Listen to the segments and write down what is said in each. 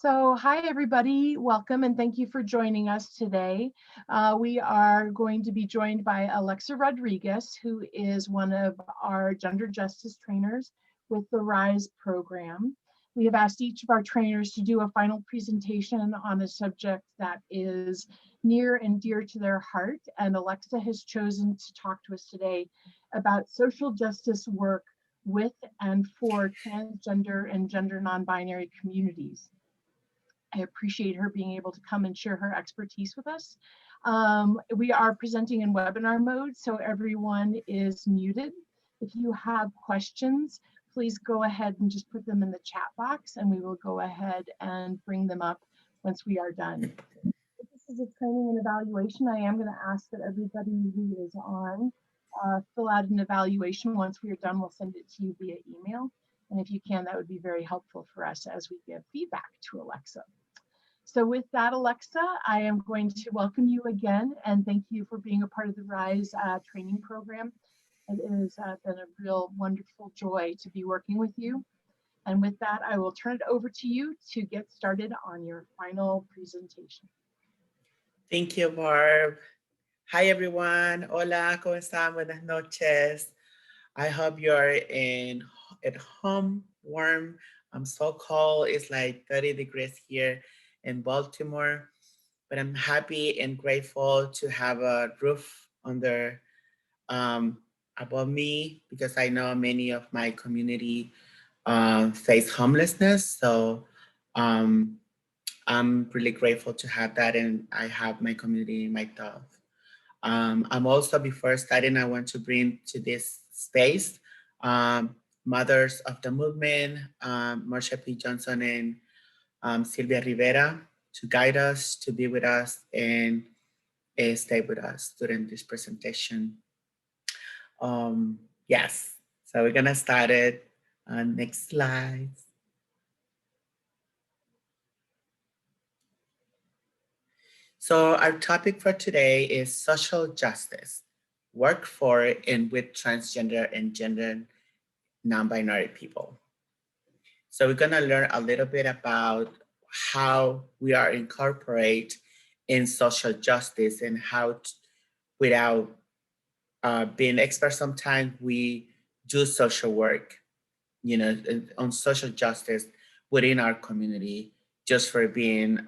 So hi, everybody. Welcome and thank you for joining us today. We are going to be joined by Alexa Rodriguez, who is one of our gender justice trainers with the RISE program. We have asked each of our trainers to do a final presentation on a subject that is near and dear to their heart. And Alexa has chosen to talk to us today about social justice work with and for transgender and gender non-binary communities. I appreciate her being able to come and share her expertise with us. We are presenting in webinar mode, so everyone is muted. If you have questions, please go ahead and just put them in the chat box and we will go ahead and bring them up once we are done. If this is a training and evaluation, I am going to ask that everybody who is on fill out an evaluation. Once we are done, we'll send it to you via email. And if you can, that would be very helpful for us as we give feedback to Alexa. So with that, Alexa, I am going to welcome you again and thank you for being a part of the RISE training program. It has been a real wonderful joy to be working with you. And with that, I will turn it over to you to get started on your final presentation. Thank you, Barb. Hi, everyone. Hola, ¿cómo están? Buenas noches. I hope you're at home, warm. I'm so cold. It's like 30 degrees here in Baltimore, but I'm happy and grateful to have a roof under above me because I know many of my community face homelessness. So I'm really grateful to have that, and I have my community in my thought. I'm also, before starting, I want to bring to this space mothers of the movement, Marsha P. Johnson and Sylvia Rivera, to guide us, to be with us, and stay with us during this presentation. Yes, so we're gonna start it. Next slide. So our topic for today is social justice, work for and with transgender and gender non-binary people. So we're gonna learn a little bit about how we are incorporate in social justice and how without being expert, sometimes we do social work, on social justice within our community just for being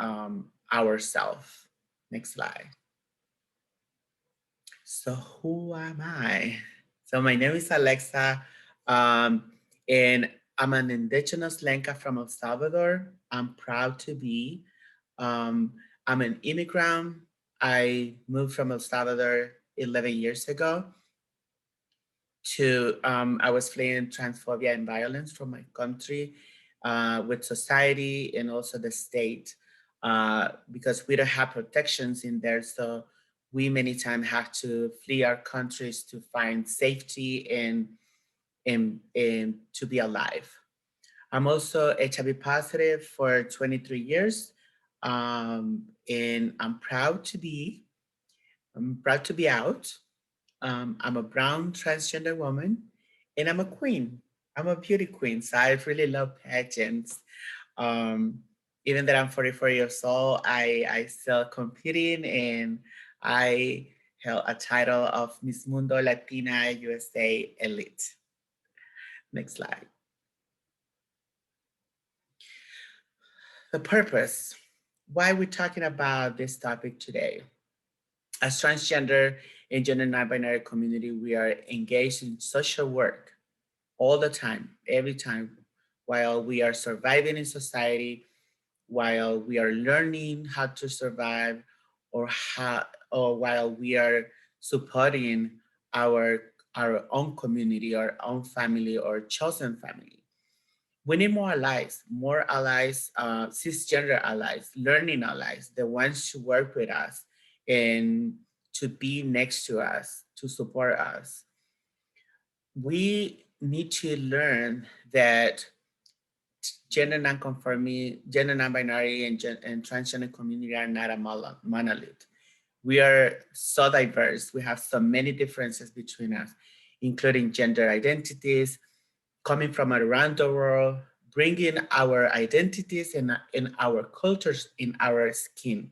ourselves. Next slide. So who am I? So my name is Alexa, and I'm an indigenous Lenca from El Salvador. I'm proud to be. I'm an immigrant. I moved from El Salvador 11 years ago to, I was fleeing transphobia and violence from my country with society and also the state because we don't have protections in there. So we many times have to flee our countries to find safety and to be alive. I'm also HIV positive for 23 years. And I'm proud to be out. I'm a brown transgender woman, and I'm a queen. I'm a beauty queen, so I really love pageants. Um, Even that I'm 44 years old, I still competing, and I held a title of Miss Mundo Latina USA Elite. Next slide. The purpose. Why we're talking about this topic today. As transgender and gender non-binary community, we are engaged in social work all the time, every time, while we are surviving in society, while we are learning how to survive, or while we are supporting our own community, our own family, or chosen family. We need more allies, cisgender allies, learning allies, the ones to work with us and to be next to us, to support us. We need to learn that gender non-conforming, gender non-binary, and transgender community are not a monolith. We are so diverse. We have so many differences between us, including gender identities, coming from around the world, bringing our identities and in our cultures in our skin.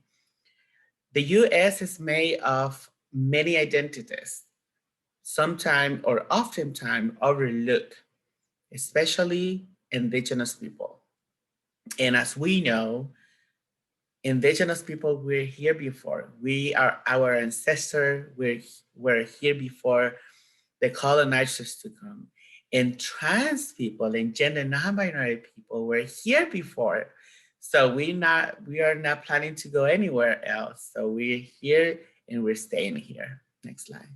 The US is made of many identities, sometimes or oftentimes overlooked, especially indigenous people. And as we know, indigenous people were here before. We are our ancestors were here before the colonizers to come. And trans people and gender non-binary people were here before. So we are not planning to go anywhere else. So we're here and we're staying here. Next slide.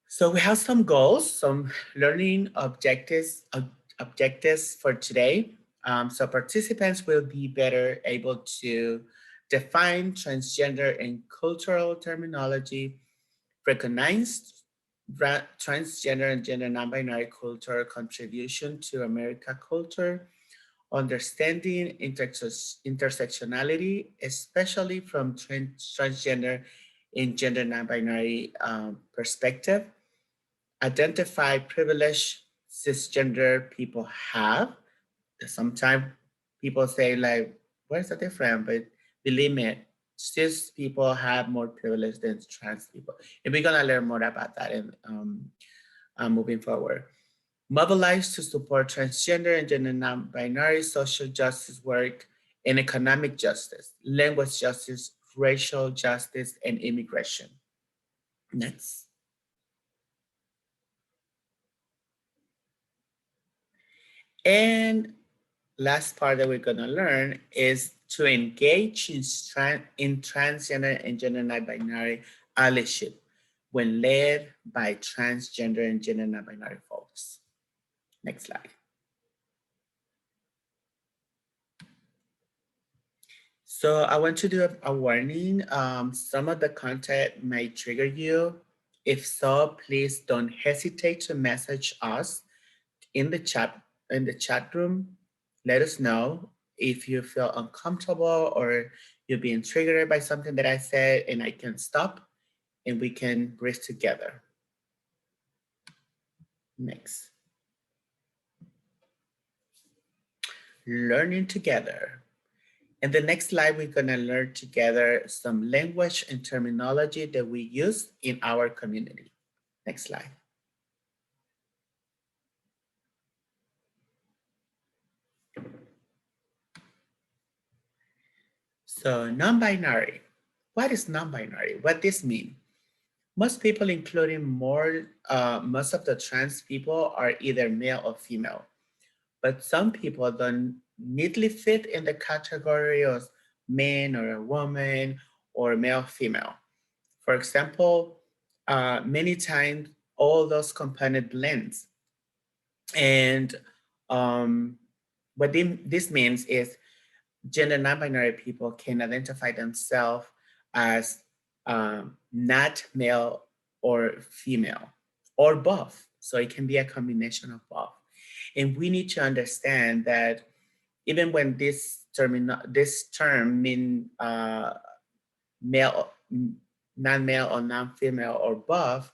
So we have some goals, some learning objectives for today. So participants will be better able to define transgender and cultural terminology, recognize transgender and gender non-binary culture contribution to America culture, understanding intersectionality, especially from transgender and gender non-binary perspective, identify privilege cisgender people have. Sometimes people say like, where's the difference? But believe me, cis people have more privilege than trans people. And we're gonna learn more about that in moving forward. Mobilize to support transgender and gender non-binary social justice work and economic justice, language justice, racial justice, and immigration. Next. And last part that we're gonna learn is to engage in transgender and gender non-binary allyship when led by transgender and gender non-binary folks. Next slide. So I want to do a warning. Some of the content may trigger you. If so, please don't hesitate to message us in the chat room. Let us know if you feel uncomfortable or you're being triggered by something that I said, and I can stop and we can breathe together. Next. Learning together. In the next slide, we're gonna learn together some language and terminology that we use in our community. Next slide. So non-binary. What is non-binary? What this mean? Most people, including most of the trans people, are either male or female. But some people don't neatly fit in the category of man or a woman or male female. For example, many times all those component blends. And what this means is gender non-binary people can identify themselves as not male or female or both. So it can be a combination of both. And we need to understand that even when this term mean male, non-male or non-female or both,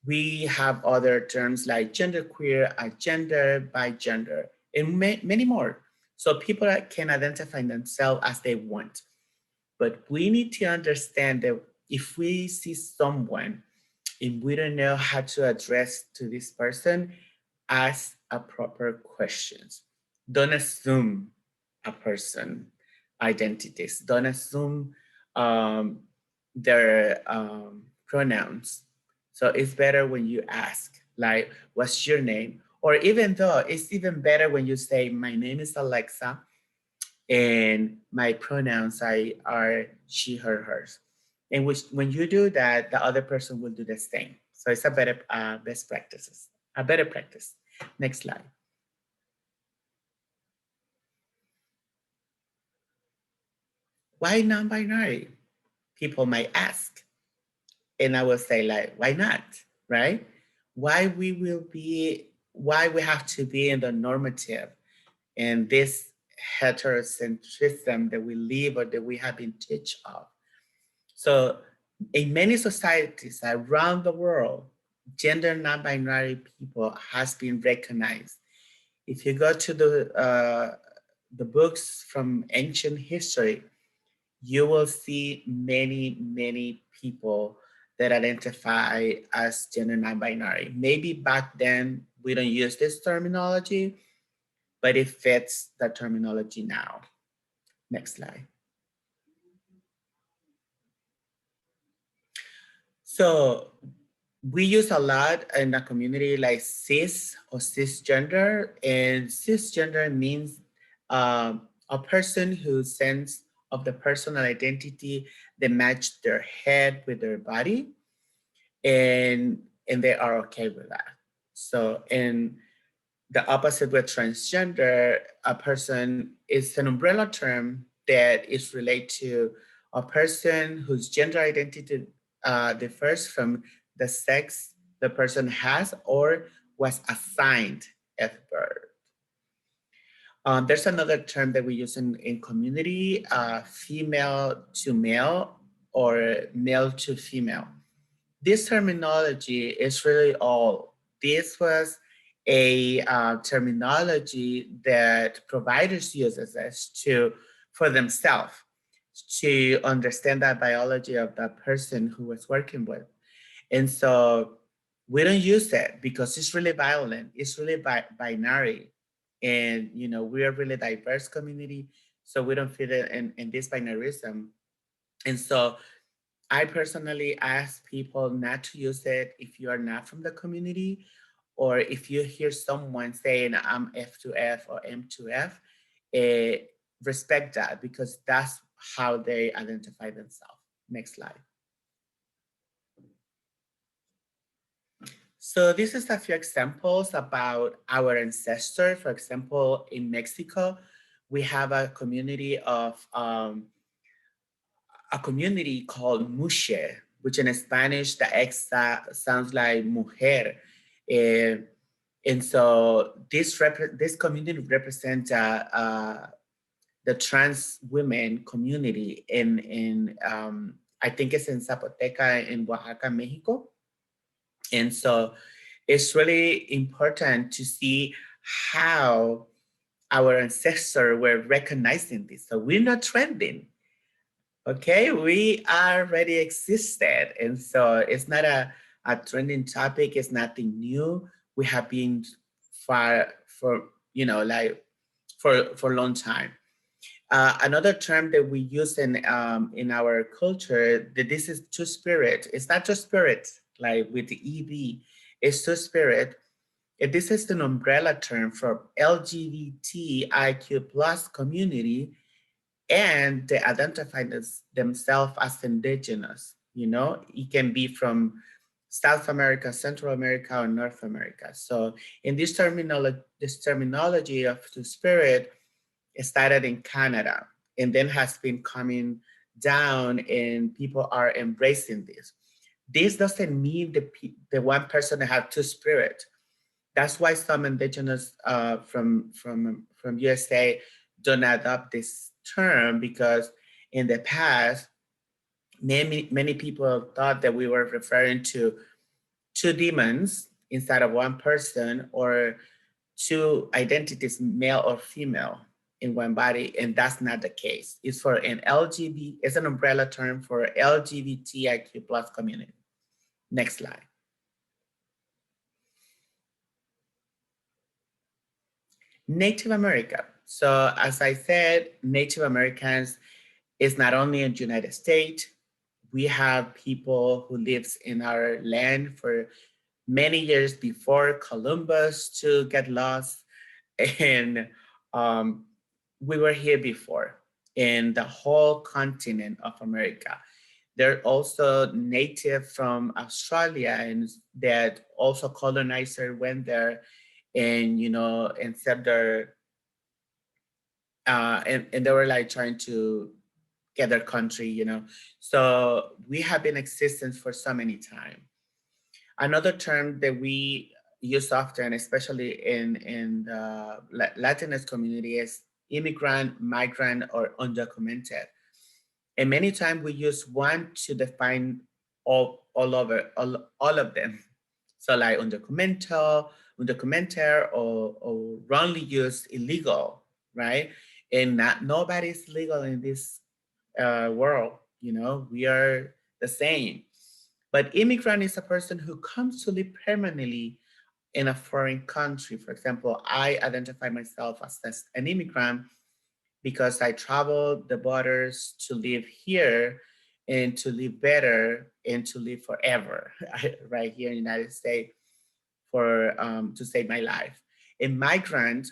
we have other terms like genderqueer, agender, bigender, and many more. So people can identify themselves as they want. But we need to understand that if we see someone and we don't know how to address to this person, ask a proper questions. Don't assume a person identities. Don't assume their pronouns. So it's better when you ask, like, what's your name? Or even though it's even better when you say, my name is Alexa, and my pronouns are she, her, hers. And when you do that, the other person will do the same. So it's a better best practices, a better practice. Next slide. Why non-binary? People might ask. And I will say like, why not, right? Why we have to be in the normative and this heterocentrism that we live or that we have been taught of. So in many societies around the world, gender non-binary people has been recognized. If you go to the books from ancient history, you will see many, many people that identify as gender non-binary. Maybe back then we don't use this terminology, but it fits the terminology now. Next slide. So we use a lot in a community like cis or cisgender, and cisgender means a person whose sense of the personal identity that match their head with their body, and they are okay with that. So in the opposite with transgender, a person is an umbrella term that is related to a person whose gender identity differs from the sex the person has or was assigned at birth. There's another term that we use in community, female to male or male to female. This terminology is really old. This was a terminology that providers uses as to for themselves to understand that biology of the person who was working with. And so we don't use it because it's really violent. It's really binary. And, you know, we're a really diverse community. So we don't fit in this binarism. And so I personally ask people not to use it if you are not from the community, or if you hear someone saying I'm F2F or M2F, eh, respect that because that's how they identify themselves. Next slide. So this is a few examples about our ancestors. For example, in Mexico, we have a community of a community called Mushe, which in Spanish, the X sounds like mujer. Uh, and so this community represents the trans women community in I think it's in Zapoteca in Oaxaca, Mexico. And so it's really important to see how our ancestors were recognizing this. So we're not trending. Okay, we already existed. And so it's not a trending topic, it's nothing new. We have been for you know, like for a long time. Another term that we use in our culture, that this is two spirit. It's not just spirit, like with the ED, it's two spirit. This is an umbrella term for LGBTIQ plus community, and they identify themselves as indigenous. You know, it can be from South America, Central America, or North America. So in this terminology of the spirit, it started in Canada and then has been coming down, and people are embracing this. This doesn't mean the one person that has two spirits. That's why some indigenous from USA don't adopt this term, because in the past, many people thought that we were referring to two demons inside of one person, or two identities, male or female, in one body, and that's not the case. It's for an LGBT, it's an umbrella term for LGBTIQ plus community. Next slide. Native America. So as I said, Native Americans is not only in the United States, we have people who lives in our land for many years before Columbus to get lost. And we were here before in the whole continent of America. They're also native from Australia, and that also colonizer went there and, you know, and set their and they were like trying to get their country, you know. So we have been existing for so many time. Another term that we use often, especially in the Latinx community, is immigrant, migrant, or undocumented. And many times we use one to define all of them. So like undocumented or wrongly used, illegal, right? And nobody's legal in this world. You know, we are the same. But immigrant is a person who comes to live permanently in a foreign country. For example, I identify myself as an immigrant because I traveled the borders to live here and to live better and to live forever, right here in the United States for to save my life. A migrant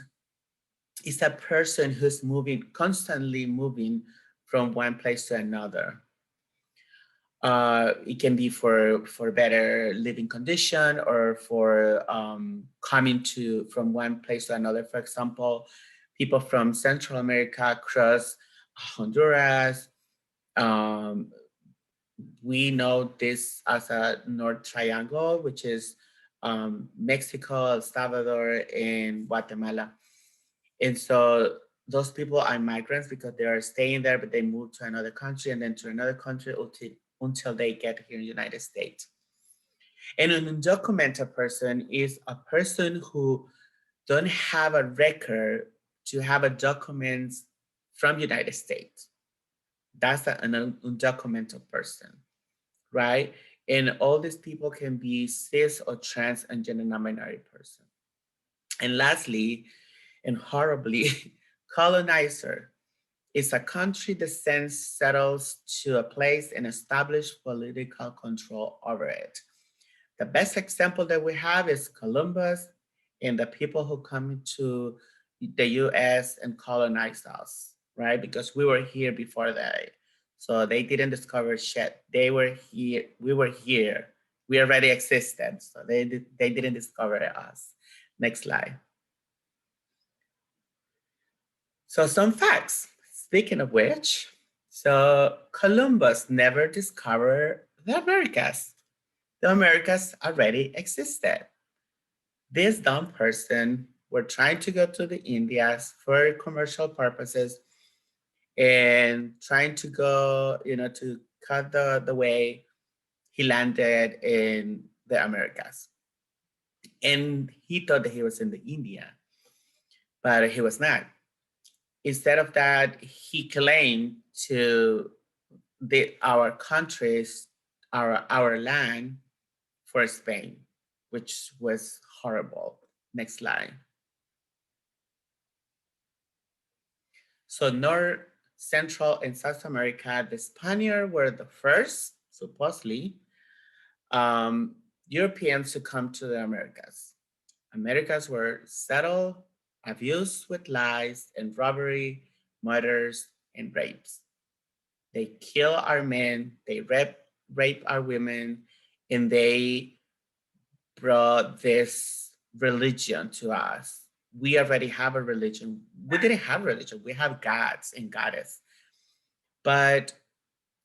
is a person who's moving, constantly moving from one place to another. It can be for better living condition or for coming to from one place to another. For example, people from Central America cross Honduras. Um, we know this as a North Triangle, which is Mexico, El Salvador, and Guatemala. And so those people are migrants because they are staying there, but they move to another country and then to another country until they get here in the United States. And an undocumented person is a person who don't have a record to have a document from United States. That's an undocumented person, right? And all these people can be cis or trans and gender non-binary person. And lastly, and horribly, colonizer is a country that sends settles to a place and establish political control over it. The best example that we have is Columbus and the people who come to the US and colonized us, right? Because we were here before that. So they didn't discover shit. They were here, we were here. We already existed. So they didn't discover us. Next slide. So some facts. Speaking of which, so Columbus never discovered the Americas. The Americas already existed. This dumb person were trying to go to the Indias for commercial purposes and trying to go, to cut the way he landed in the Americas. And he thought that he was in the India, but he was not. Instead of that, he claimed to our countries, our land for Spain, which was horrible. Next slide. So North, Central, and South America, the Spaniards were the first, supposedly, Europeans to come to the Americas. Americas were settled, abused with lies and robbery, murders, and rapes. They kill our men, they rape our women, and they brought this religion to us. We already have a religion. We didn't have religion. We have gods and goddess. But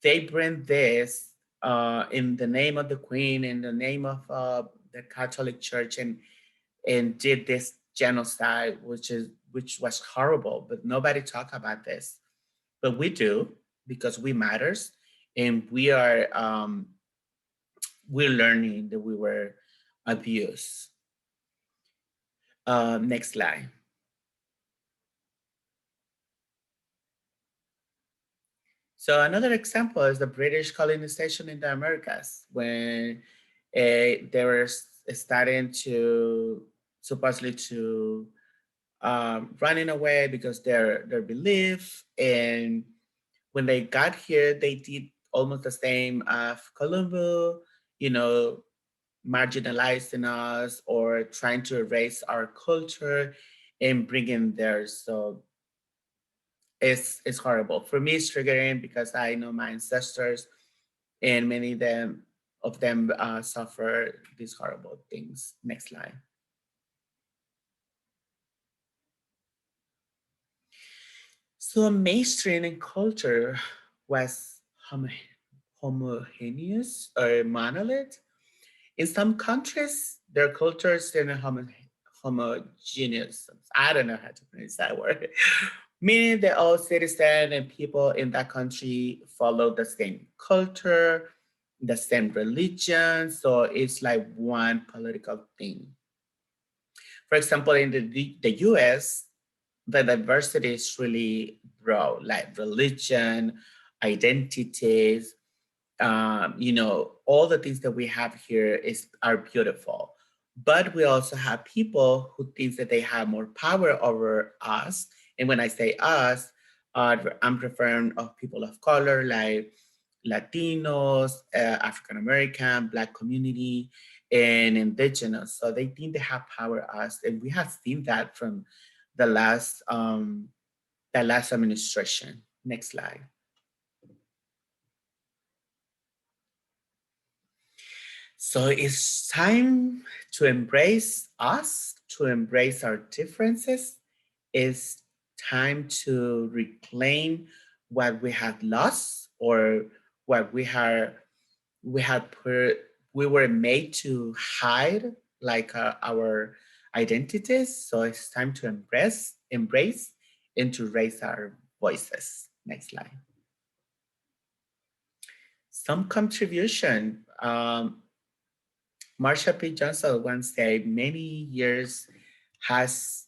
they bring this in the name of the queen, in the name of the Catholic Church, and did this genocide, which was horrible. But nobody talk about this. But we do, because we matters, and we're learning that we were abused. Next slide. So another example is the British colonization in the Americas, when they were starting to supposedly to running away because their belief. And when they got here, they did almost the same of Columbus, marginalizing us or trying to erase our culture and bring in theirs. So it's horrible. For me, it's triggering because I know my ancestors and many of them suffer these horrible things. Next slide. So mainstream in culture was homogeneous or monolith. In some countries, their cultures are homogeneous. I don't know how to pronounce that word. Meaning that all citizens and people in that country follow the same culture, the same religion. So it's like one political thing. For example, in the US, the diversity is really broad, like religion, identities, all the things that we have here are beautiful. But we also have people who think that they have more power over us. And when I say us, I'm referring of people of color like Latinos, African American, Black community, and indigenous. So they think they have power us, and we have seen that from the last administration. Next slide. So it's time to embrace us, to embrace our differences. It's time to reclaim what we had lost or what we had put we were made to hide, like our identities. So it's time to embrace and to raise our voices. Next slide. Some contribution. Marsha P. Johnson once said, many years has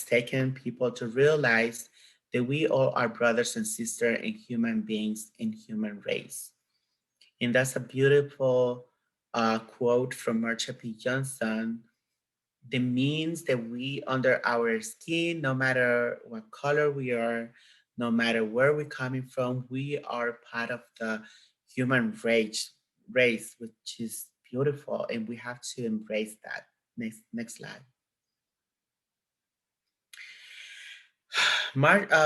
taken people to realize that we all are brothers and sisters and human beings in human race. And that's a beautiful quote from Marsha P. Johnson. That means that we, under our skin, no matter what color we are, no matter where we're coming from, we are part of the human race, which is beautiful, and we have to embrace that. Next slide.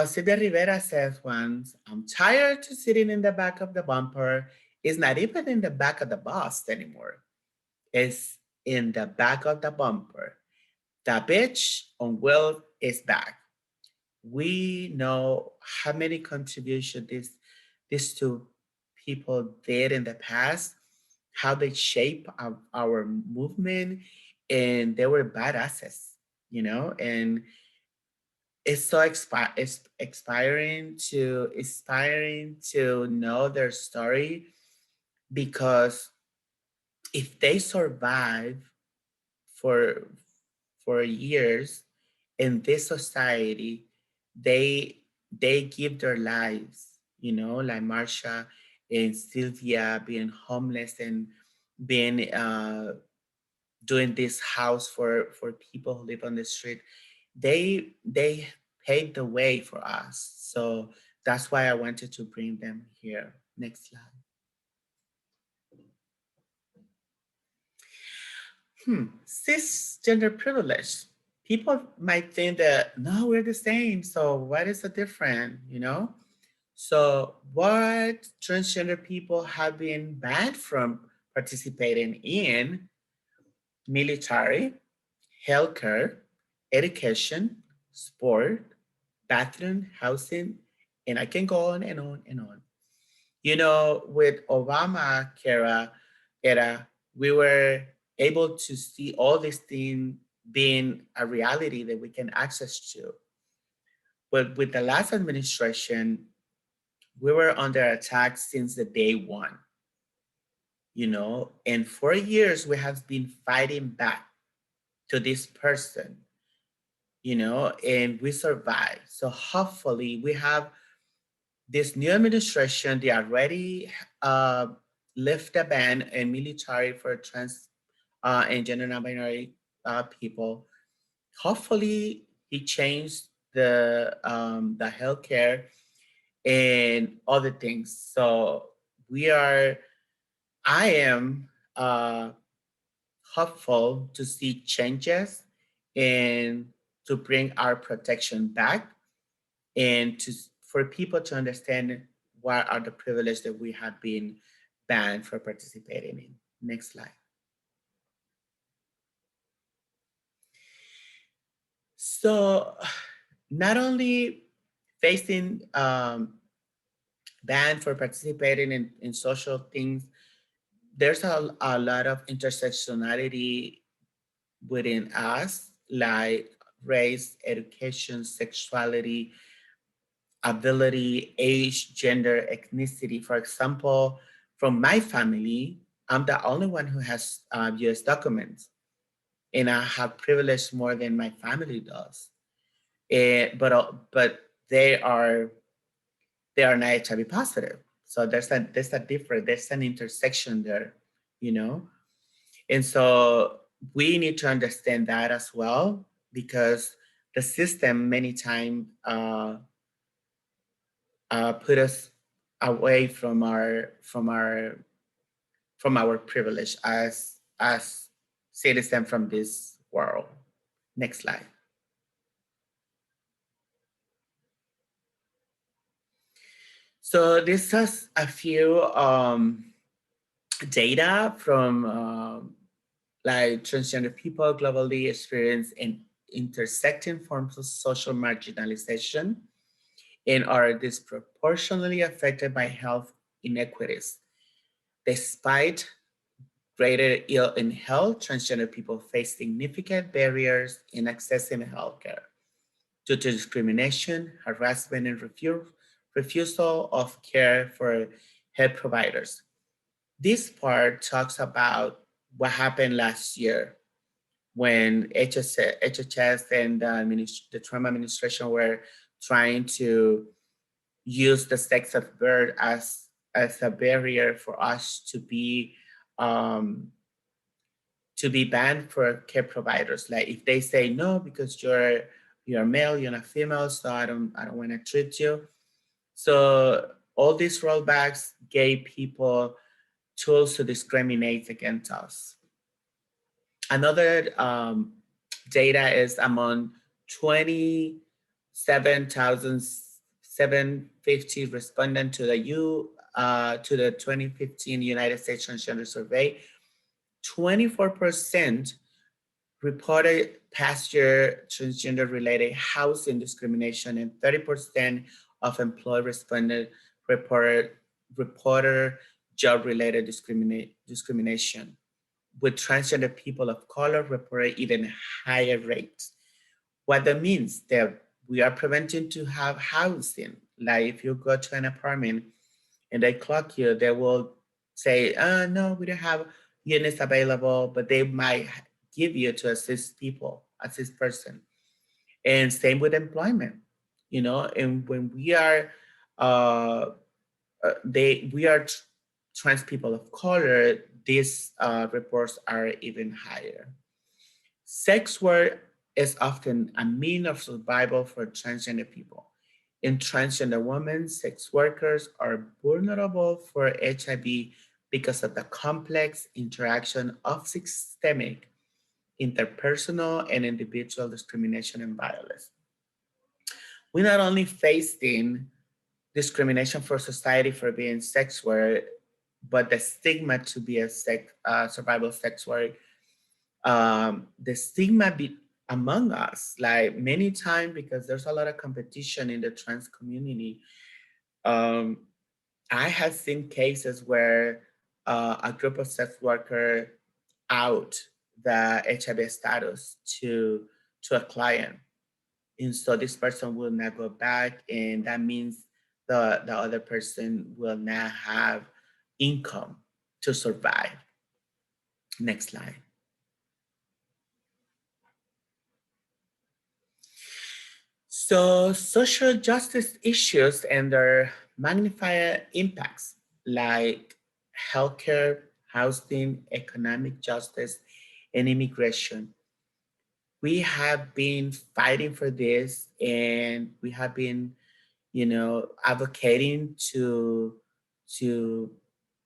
Sylvia Rivera says once, I'm tired to sitting in the back of the bumper. It's not even in the back of the bus anymore. It's in the back of the bumper. The bitch on wheels is back. We know how many contributions these two people did in the past, how they shape our movement, and they were badasses, and it's so it's inspiring to know their story, because if they survive for years in this society, they give their lives, like Marsha and Sylvia being homeless and being doing this house for people who live on the street. They paved the way for us. So that's why I wanted to bring them here. Next slide. Cis gender privilege. People might think that, no, we're the same. So what is the difference? So what transgender people have been banned from participating in military, healthcare, education, sport, bathroom, housing, and I can go on and on and on. With Obama era, we were able to see all these things being a reality that we can access to. But with the last administration, we were under attack since the day one. And for years we have been fighting back to this person, and we survived. So hopefully we have this new administration. They already lift a ban in military for trans and gender non-binary people. Hopefully he changed the healthcare and other things. So I am hopeful to see changes and to bring our protection back, and for people to understand what are the privileges that we have been banned for participating in. Next slide. So not only facing banned for participating in social things, there's a lot of intersectionality within us, like race, education, sexuality, ability, age, gender, ethnicity. For example, from my family, I'm the only one who has US documents, and I have privilege more than my family does. But they are not HIV positive. So there's a difference, there's an intersection there, you know? And so we need to understand that as well, because the system many times put us away from our privilege as citizens from this world. Next slide. So this is a few data from like transgender people globally experience in intersecting forms of social marginalization and are disproportionately affected by health inequities. Despite greater ill in health, transgender people face significant barriers in accessing healthcare due to discrimination, harassment, and refusal of care for health providers. This part talks about what happened last year when HHS and the Trump administration were trying to use the sex of birth as a barrier for us um, to be banned for care providers. Like if they say no because you're male, you're not female, so I don't want to treat you. So all these rollbacks gave people tools to discriminate against us. Another data is among 27,750 respondents to the 2015 United States Transgender Survey. 24% reported past year transgender-related housing discrimination, and 30% of employed respondents reported job-related discrimination. With transgender people of color reported even higher rates. What that means that we are preventing to have housing. Like if you go to an apartment and they clock you, they will say, no, we don't have units available, but they might give you to assist person. And same with employment, and when we are uh, we are trans people of color, these reports are even higher. Sex work is often a means of survival for transgender people. In transgender women, sex workers are vulnerable for HIV because of the complex interaction of systemic, interpersonal, and individual discrimination and violence. We not only facing discrimination for society for being sex work, but the stigma to be a survival sex work, the stigma among us, like many times because there's a lot of competition in the trans community. Um, I have seen cases where a group of sex workers out the HIV status to a client, and so this person will not go back, and that means the other person will not have income to survive. Next slide. So social justice issues and their magnifier impacts like healthcare, housing, economic justice, and immigration. We have been fighting for this, and we have been advocating to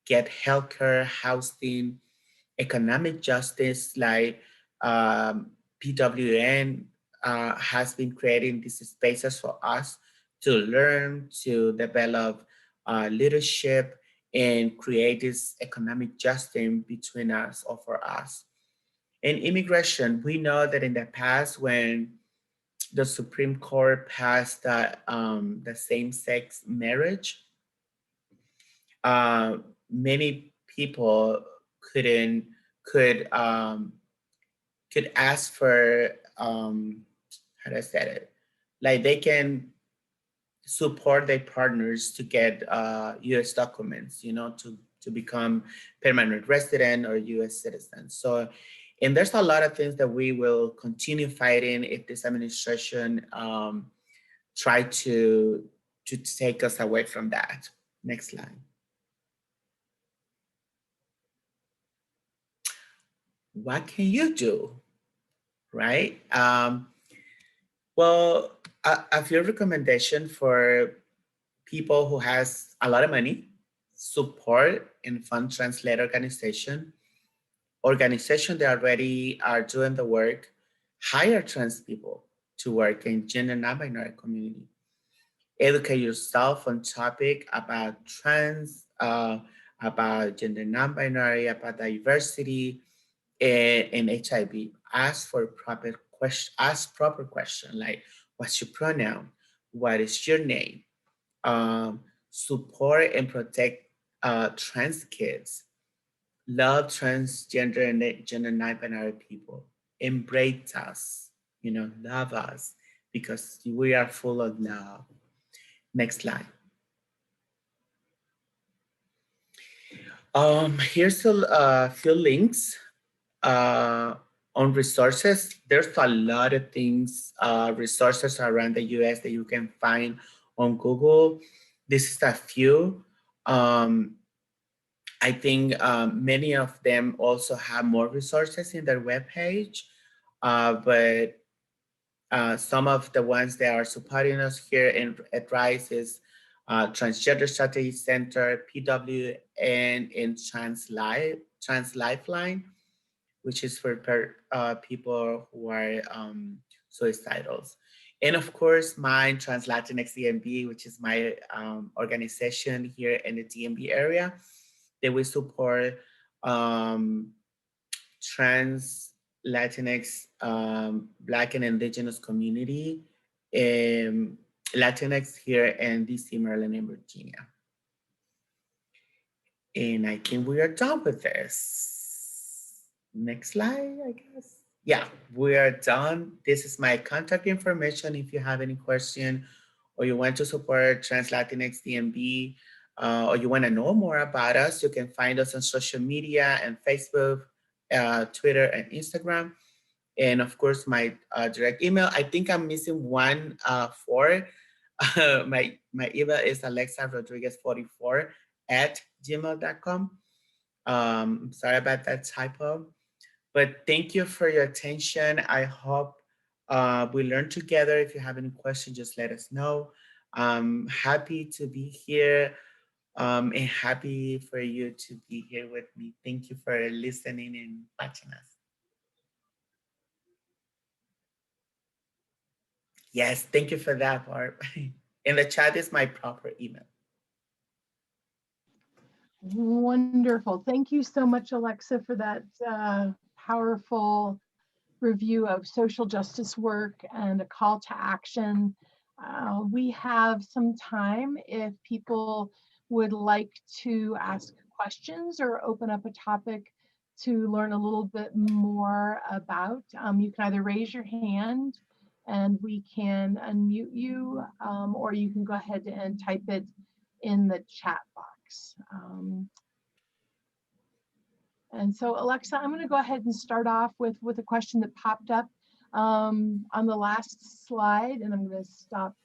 get healthcare, housing, economic justice, like PWN has been creating these spaces for us to learn, to develop leadership, and create this economic justice between us or for us. In immigration, we know that in the past, when the Supreme Court passed the same-sex marriage, uh, many people couldn't could could ask for how do I say it? Like they can support their partners to get U.S. documents, to to become permanent resident or US citizen. So, and there's a lot of things that we will continue fighting if this administration try to take us away from that. Next slide. What can you do, right? Well, a few recommendations for people who has a lot of money, support and fund translate organization that already are doing the work, hire trans people to work in gender non-binary community. Educate yourself on topic about trans, about gender non-binary, about diversity, and HIV. Ask for proper question. Ask proper question like, "What's your pronoun? What is your name?" Support and protect trans kids. Love transgender and gender non-binary people. Embrace us. Love us because we are full of love. Next slide. Here's a few links on resources. There's a lot of things, resources around the US that you can find on Google. This is a few. I think many of them also have more resources in their webpage, but some of the ones that are supporting us here at RISE is Transgender Strategy Center, PW, and in Trans Lifeline, which is for people who are suicidal. And of course, mine, Trans Latinx DMV, which is my organization here in the DMV area. They will support trans Latinx, Black and Indigenous community, Latinx here in DC, Maryland, and Virginia. And I think we are done with this. Next slide, I guess. Yeah, we are done. This is my contact information. If you have any question or you want to support Trans Latinx DMV, or you want to know more about us, you can find us on social media and Facebook, Twitter, and Instagram. And of course, my direct email. I think I'm missing one for my email is alexarodriguez44 at gmail.com. Sorry about that typo. But thank you for your attention. I hope we learn together. If you have any questions, just let us know. I'm happy to be here and happy for you to be here with me. Thank you for listening and watching us. Yes, thank you for that, Barb. In the chat is my proper email. Wonderful. Thank you so much, Alexa, for that powerful review of social justice work and a call to action. We have some time if people would like to ask questions or open up a topic to learn a little bit more about. You can either raise your hand and we can unmute you, or you can go ahead and type it in the chat box. And so, Alexa, I'm going to go ahead and start off with a question that popped up on the last slide, and I'm going to stop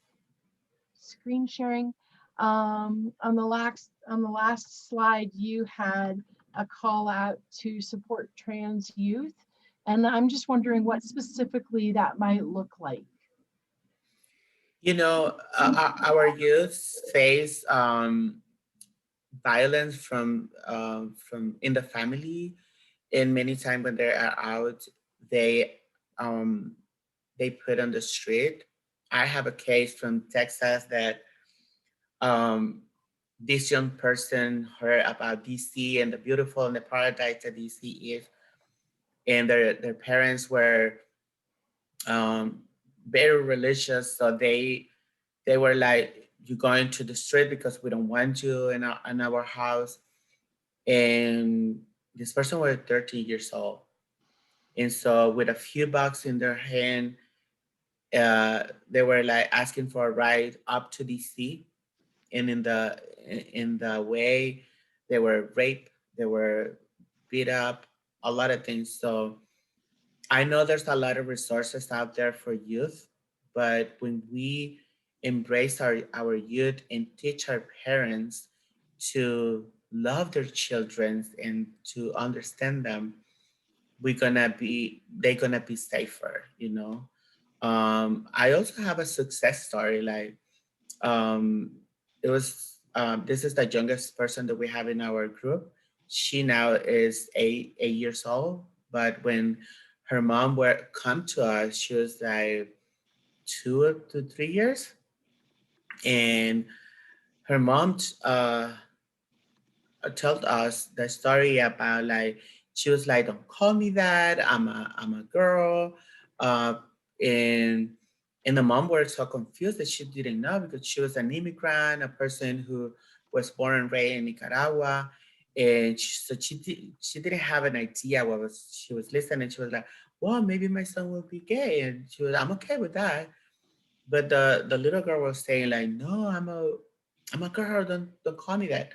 screen sharing. On the last slide, you had a call out to support trans youth, and I'm just wondering what specifically that might look like. Our youth face violence from in the family, and many times when they are out, they put on the street. I have a case from Texas that this young person heard about DC and the beautiful and the paradise that DC is, and their parents were very religious, so they were like, "You're going to the street because we don't want you in our house." And this person was 30 years old, and so with a few bucks in their hand, they were like asking for a ride up to DC. And in the way, they were raped, they were beat up, a lot of things. So I know there's a lot of resources out there for youth, but when we embrace our youth and teach our parents to love their children and to understand them, they're gonna be safer, you know. I also have a success story. Like um, it was this is the youngest person that we have in our group. She now is 8 years old, but when her mom were come to us, she was like 2 to 3 years, and her mom told us the story about, like, she was like, "Don't call me that. I'm a girl," uh, and and the mom was so confused that she didn't know because she was an immigrant, a person who was born and raised in Nicaragua, and she didn't have an idea what was she was listening. She was like, "Well, maybe my son will be gay," and she was, "I'm okay with that." But the little girl was saying like, "No, I'm a girl. Don't call me that."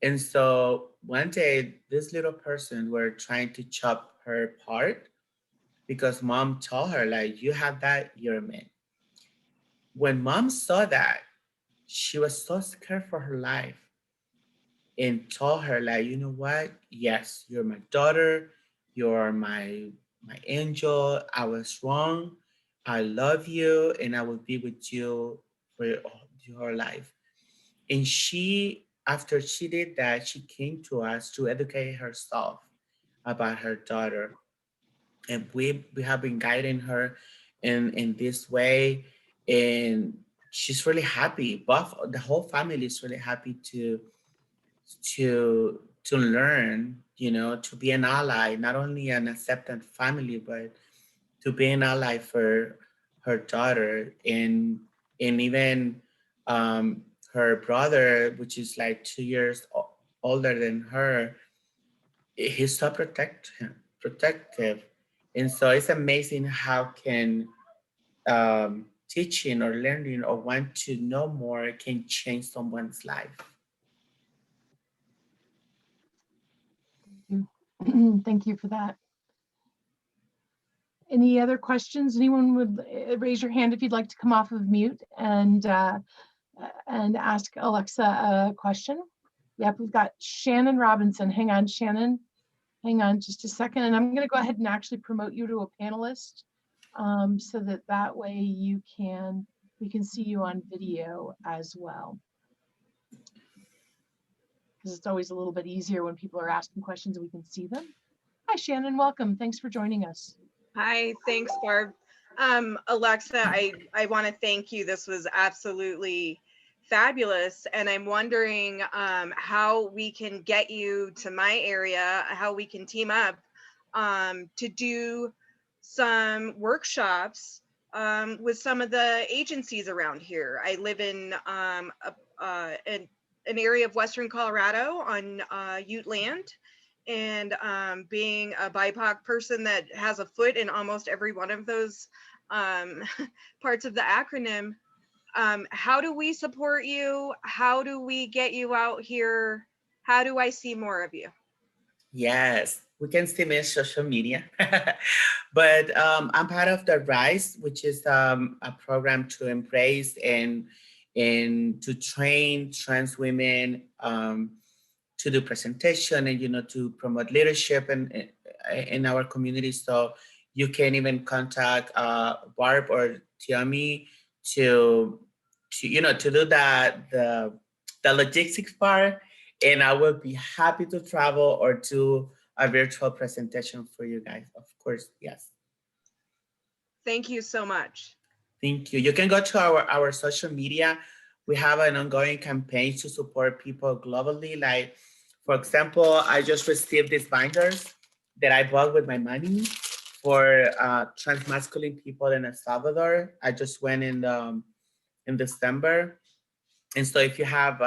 And so one day, this little person were trying to chop her part because mom told her, like, "You have that, you're a man." When mom saw that, she was so scared for her life and told her, like, "You know what? Yes, you're my daughter. You're my angel. I was wrong. I love you, and I will be with you for your life." And she, after she did that, she came to us to educate herself about her daughter. And we have been guiding her in this way. And she's really happy. Both the whole family is really happy to learn, to be an ally, not only an acceptant family, but to be an ally for her daughter. And even um, her brother, which is like 2 years older than her, he's so protective. And so it's amazing how can teaching or learning or want to know more can change someone's life. Thank you for that. Any other questions? Anyone would raise your hand if you'd like to come off of mute and ask Alexa a question. Yep, we've got Shannon Robinson. Hang on, Shannon. Hang on just a second. And I'm going to go ahead and actually promote you to a panelist so that way we can see you on video as well. Because it's always a little bit easier when people are asking questions and we can see them. Hi, Shannon. Welcome. Thanks for joining us. Hi, thanks, Barb. Alexa, I want to thank you. This was absolutely fabulous. And I'm wondering how we can get you to my area, how we can team up to do some workshops with some of the agencies around here. I live in an area of Western Colorado on Ute land. And being a BIPOC person that has a foot in almost every one of those parts of the acronym, how do we support you? How do we get you out here? How do I see more of you? Yes, we can see me on social media. But I'm part of the RISE, which is a program to embrace and to train trans women to do presentation and to promote leadership in our community. So you can even contact Barb or Tiami to to do the logistics part, and I will be happy to travel or do a virtual presentation for you guys. Of course, yes. Thank you so much. Thank you. You can go to our social media. We have an ongoing campaign to support people globally. Like, for example, I just received these binders that I bought with my money for transmasculine people in El Salvador. I just went in December. And so if you have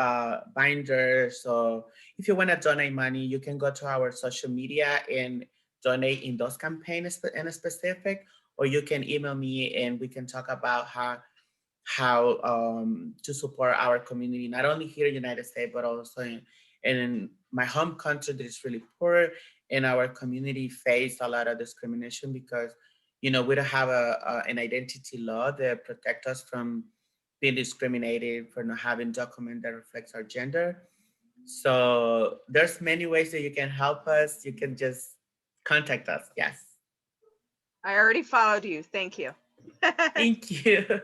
binders, or if you want to donate money, you can go to our social media and donate in those campaigns in a specific, or you can email me and we can talk about how to support our community, not only here in the United States, but also And in my home country that is really poor, and our community face a lot of discrimination because, we don't have an identity law that protect us from being discriminated for not having document that reflects our gender. So there's many ways that you can help us. You can just contact us. Yes. I already followed you. Thank you. Thank you.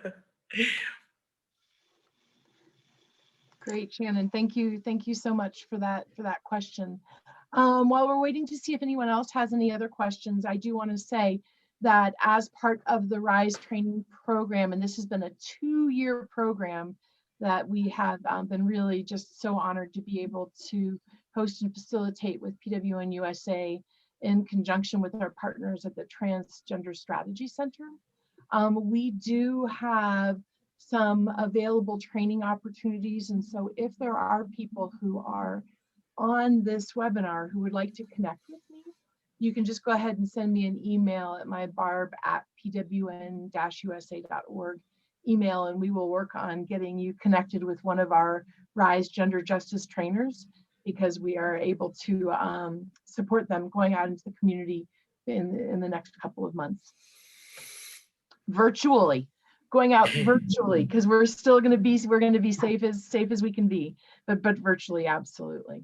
Great, Shannon. Thank you. Thank you so much for that question. While we're waiting to see if anyone else has any other questions, I do want to say that as part of the RISE training program, and this has been a 2-year program that we have been really just so honored to be able to host and facilitate with PWN USA in conjunction with our partners at the Transgender Strategy Center. We do have some available training opportunities. And so if there are people who are on this webinar who would like to connect with me, you can just go ahead and send me an email at my barb@pwn-usa.org email, and we will work on getting you connected with one of our RISE Gender Justice trainers, because we are able to support them going out into the community in the next couple of months. Virtually, going out virtually, because we're still going to be safe as we can be, but virtually, absolutely.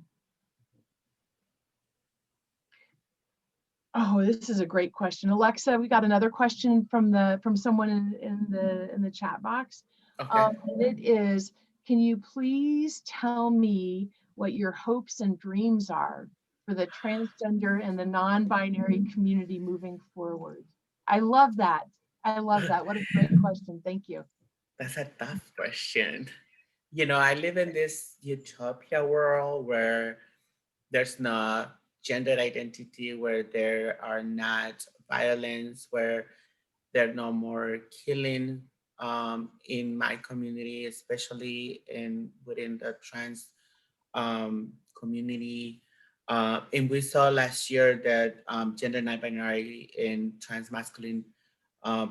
Oh, this is a great question, Alexa. We got another question from someone in the chat box. Okay. And it is, can you please tell me what your hopes and dreams are for the transgender and the non-binary community moving forward? I love that. I love that. What a great question. Thank you. That's a tough question. I live in this utopia world where there's no gender identity, where there are not violence, where there are no more killing in my community, especially within the trans community. And we saw last year that gender non-binary and trans masculine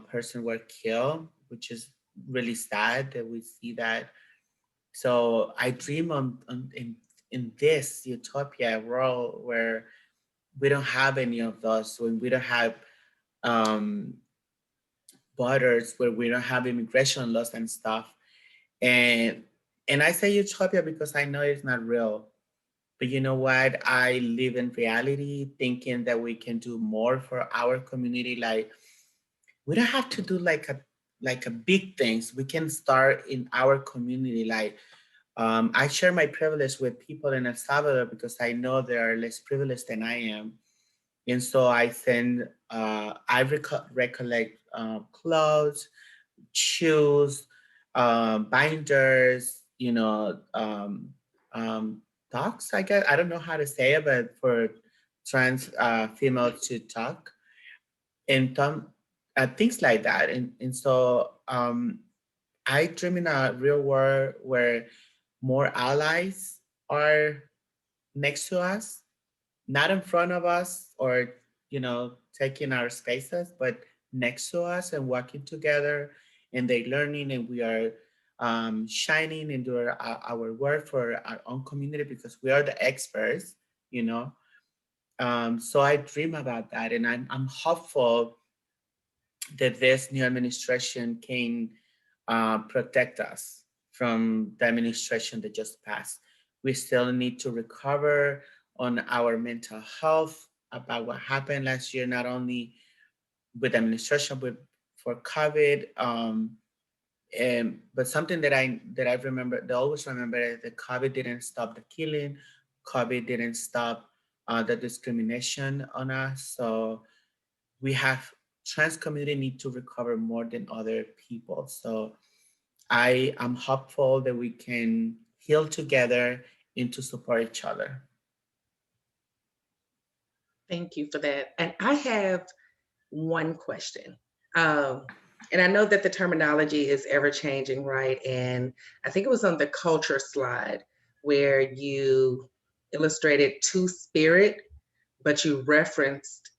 person were killed, which is really sad that we see that. So I dream in this utopia world where we don't have any of those, when we don't have borders, where we don't have immigration laws and stuff. And I say utopia because I know it's not real. But you know what? I live in reality thinking that we can do more for our community. Like, we don't have to do like a big things. We can start in our community. Like, I share my privilege with people in El Salvador because I know they are less privileged than I am. And so I recollect clothes, shoes, binders, talks, I guess. I don't know how to say it, but for trans female to talk and things like that. And so I dream in a real world where more allies are next to us, not in front of us or, taking our spaces, but next to us and working together, and they learning, and we are shining and doing our work for our own community because we are the experts, So I dream about that, and I'm hopeful that this new administration can protect us from the administration that just passed. We still need to recover on our mental health about what happened last year, not only with administration, but for COVID. But something that I remember, that I always remember, is that COVID didn't stop the killing. COVID didn't stop the discrimination on us. So we have trans community need to recover more than other people. So I am hopeful that we can heal together and to support each other. Thank you for that. And I have one question. And I know that the terminology is ever changing, right? And I think it was on the culture slide where you illustrated two-spirit, but you referenced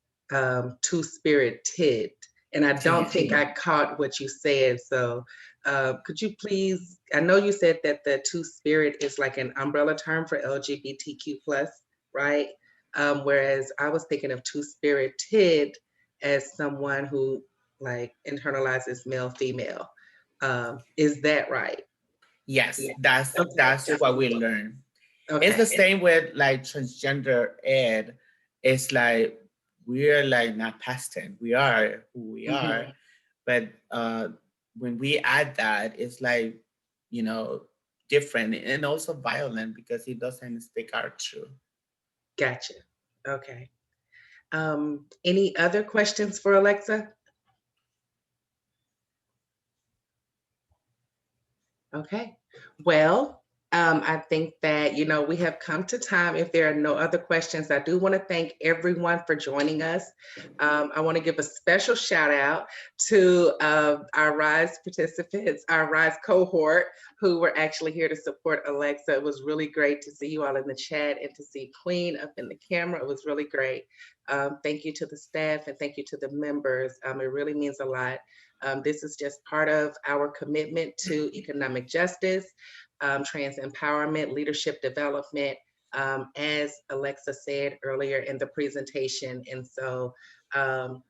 two-spirited. and I don't think I caught what you said. So could you please, I know you said that the two-spirit is like an umbrella term for LGBTQ+, right? Whereas I was thinking of two-spirited as someone who like internalizes male, female. Is that right? Yes, Yeah. that's Okay. that's what we learn. It's Okay. the same with like transgender ed. It's like we're like not past tense. We are who we are. Mhm. But when we add that, it's like, different and also violent because it doesn't speak our truth. Gotcha. Okay. Any other questions for Alexa? Okay. Well, I think that, we have come to time. If there are no other questions, I do want to thank everyone for joining us. I want to give a special shout out to our RISE participants, our RISE cohort, who were actually here to support Alexa. It was really great to see you all in the chat and to see Queen up in the camera. It was really great. Thank you to the staff and thank you to the members. It really means a lot. This is just part of our commitment to economic justice, trans empowerment, leadership development, as Alexa said earlier in the presentation. And so I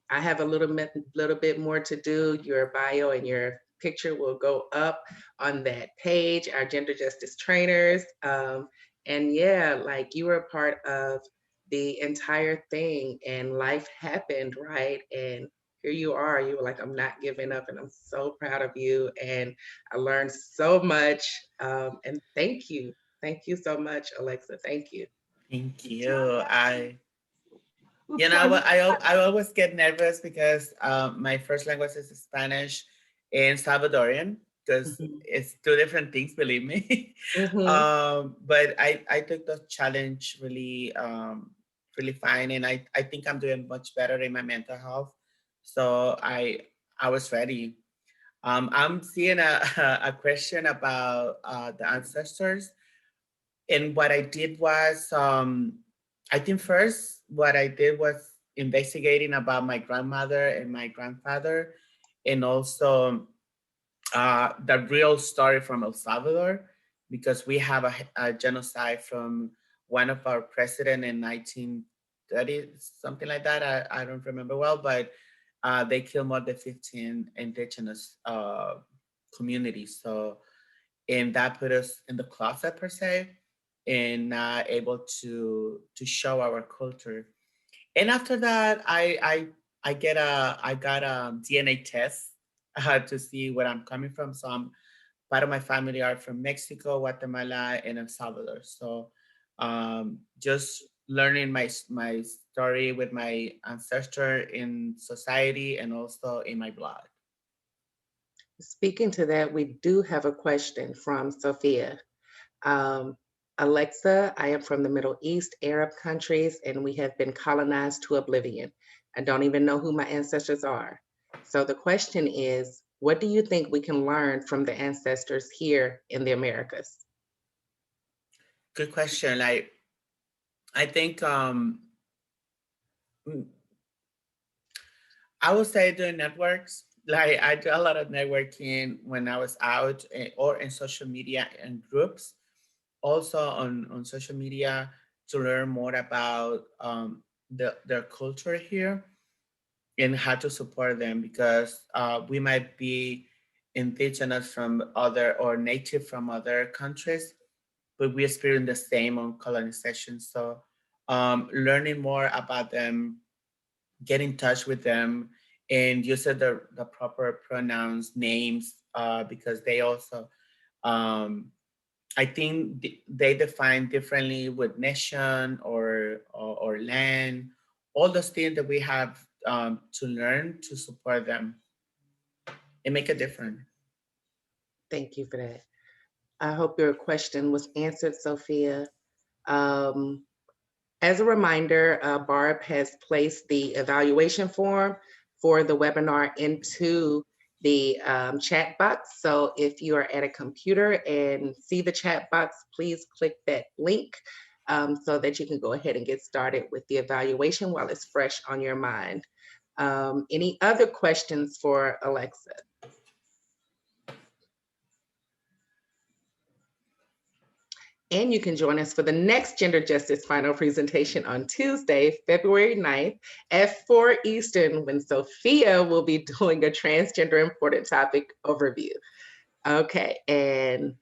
have a little bit more to do. Your bio and your picture will go up on that page, our gender justice trainers. And yeah, like you were a part of the entire thing and life happened, right? And here you are, you were like, I'm not giving up, and I'm so proud of you. And I learned so much. And thank you. Thank you so much, Alexa. Thank you. Thank you. Oops, sorry. I always get nervous because my first language is Spanish and Salvadorian because Mhm. it's two different things, believe me. Mhm. But I took the challenge really fine, and I think I'm doing much better in my mental health. So I was ready. I'm seeing a a question about the ancestors, and what I did was I think first what I did was investigating about my grandmother and my grandfather, and also the real story from El Salvador, because we have a genocide from one of our president in 1930, something like that. I don't remember well, but they killed more than 15 indigenous communities. So, and that put us in the closet per se, and not able to show our culture. And after that, I got a DNA test to see where I'm coming from. So I'm part of my family are from Mexico, Guatemala, and El Salvador. So just learning my story with my ancestor in society and also in my blood. Speaking to that, we do have a question from Sophia. Um, Alexa, I am from the Middle East, Arab countries, and we have been colonized to oblivion. I don't even know who my ancestors are. So the question is, what do you think we can learn from the ancestors here in the Americas? Good question. Like I think I would say doing networks. Like I do a lot of networking when I was out or in social media and groups. Also on social media to learn more about their culture here and how to support them because we might be indigenous from other or native from other countries, but we experience the same on colonization. So learning more about them, get in touch with them, and use the proper pronouns, names, because they also, I think they define differently with nation or land, all those things that we have to learn to support them and make a difference. Thank you for that. I hope your question was answered, Sophia. Um, As a reminder, Barb has placed the evaluation form for the webinar into the chat box. So if you are at a computer and see the chat box, please click that link so that you can go ahead and get started with the evaluation while it's fresh on your mind. Any other questions for Alexa? And you can join us for the next Gender Justice final presentation on Tuesday, February 9th at 4 Eastern, when Sophia will be doing a transgender important topic overview. Okay, and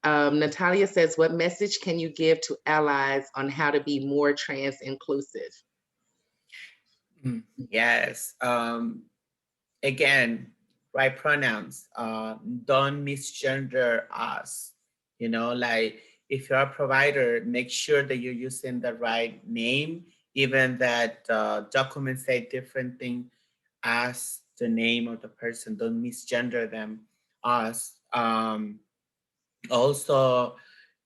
Natalia says, what message can you give to allies on how to be more trans inclusive? Yes, again, right pronouns, don't misgender us, you know, like if you're a provider, make sure that you're using the right name, even that documents say different thing as the name of the person, don't misgender them, us. Also,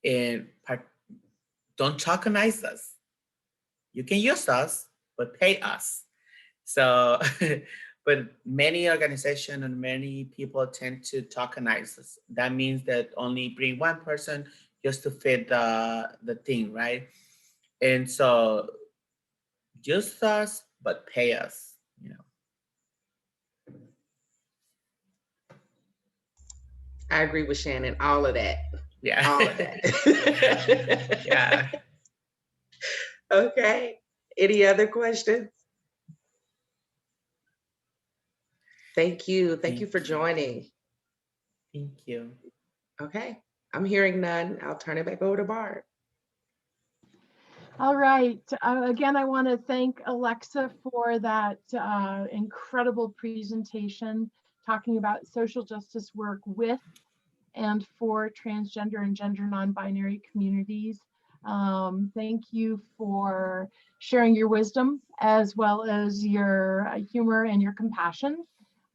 don't tokenize us. You can use us, but pay us. So, but many organizations and many people tend to tokenize us. That means that only bring one person just to fit the thing, right? And so, use us, but pay us, you know. I agree with Shannon, all of that. Yeah. All of that. Yeah. Okay. Any other questions? Thank you. Thank you for joining. Thank you. Okay. I'm hearing none. I'll turn it back over to Barb. All right. Again, I want to thank Alexa for that incredible presentation talking about social justice work with and for transgender and gender non-binary communities. Thank you for sharing your wisdom as well as your humor and your compassion.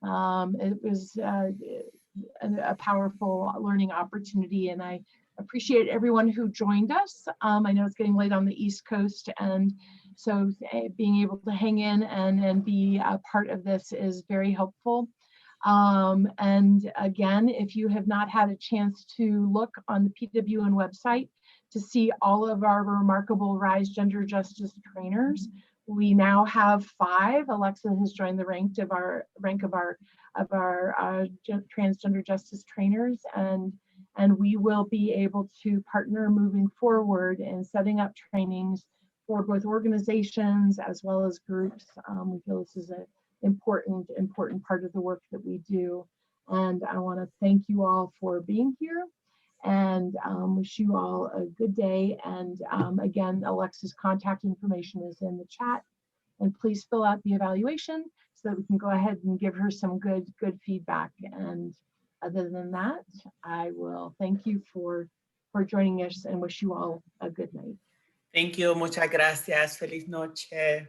It was a powerful learning opportunity, and I appreciate everyone who joined us. I know it's getting late on the East Coast, and so being able to hang in and be a part of this is very helpful. And again, if you have not had a chance to look on the PWN website to see all of our remarkable RISE Gender Justice trainers, we now have 5. Alexa has joined the rank of our transgender justice trainers, and we will be able to partner moving forward in setting up trainings for both organizations as well as groups. We feel this is an important part of the work that we do. And I want to thank you all for being here and wish you all a good day. And again, Alexa's contact information is in the chat. And please fill out the evaluation so that we can go ahead and give her some good feedback. And other than that, I will thank you for joining us and wish you all a good night. Thank you. Muchas gracias. Feliz noche.